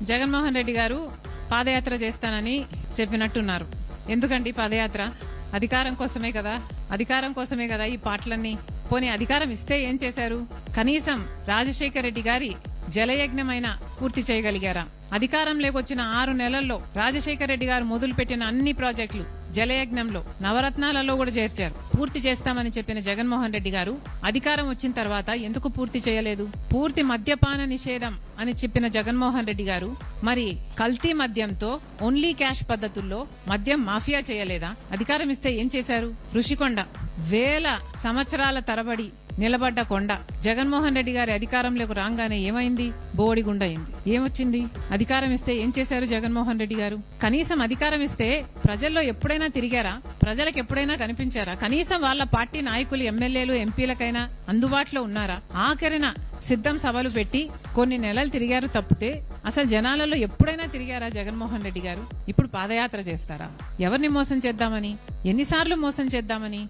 జగన్మోహన్ రెడ్డి గారు పాదయాత్ర చేస్తానని చెప్పినట్టున్నారు. ఎందుకండి పాదయాత్ర? అధికారం కోసమే కదా ఈ పాటలన్నీ. పోనీ అధికారం ఇస్తే ఏం చేశారు? కనీసం రాజశేఖర రెడ్డి గారి జలయజ్ఞమైనా పూర్తి చేయగలిగారా? అధికారం లేకొచ్చిన 6 నెలల్లో రాజశేఖర రెడ్డి గారు మొదలుపెట్టిన అన్ని ప్రాజెక్టులు జలయజ్ఞంలో నవరత్నాలలో కూడా చేర్చారు. పూర్తి చేస్తామని చెప్పిన జగన్మోహన్ రెడ్డి గారు అధికారం వచ్చిన తర్వాత ఎందుకు పూర్తి చేయలేదు? పూర్తి మద్యపాన నిషేధం అని చెప్పిన జగన్మోహన్ రెడ్డి గారు మరి కల్తీ మద్యంతో ఓన్లీ క్యాష్ పద్ధతుల్లో మద్యం మాఫియా చేయలేదా? అధికారం ఇస్తే ఏం చేశారు? ఋషికొండ వేల సంవత్సరాల తరబడి నిలబడ్డ కొండ జగన్మోహన్ రెడ్డి గారి అధికారంలోకి రాగానే ఏమైంది? బోడిగుండ అయింది. ఏమొచ్చింది? అధికారం ఇస్తే ఏం చేశారు జగన్మోహన్ రెడ్డి గారు? కనీసం అధికారం ఇస్తే ప్రజల్లో ఎప్పుడైనా తిరిగారా? ప్రజలకు ఎప్పుడైనా కనిపించారా? కనీసం వాళ్ళ పార్టీ నాయకులు, ఎమ్మెల్యేలు, ఎంపీలకైనా అందుబాటులో ఉన్నారా? ఆఖరిన సిద్ధం సభలు పెట్టి కొన్ని నెలలు తిరిగారు తప్పితే అసలు జనాలలో ఎప్పుడైనా తిరిగారా జగన్మోహన్ రెడ్డి గారు? ఇప్పుడు పాదయాత్ర చేస్తారా? ఎవరిని మోసం చేద్దామని? ఎన్నిసార్లు మోసం చేద్దామని?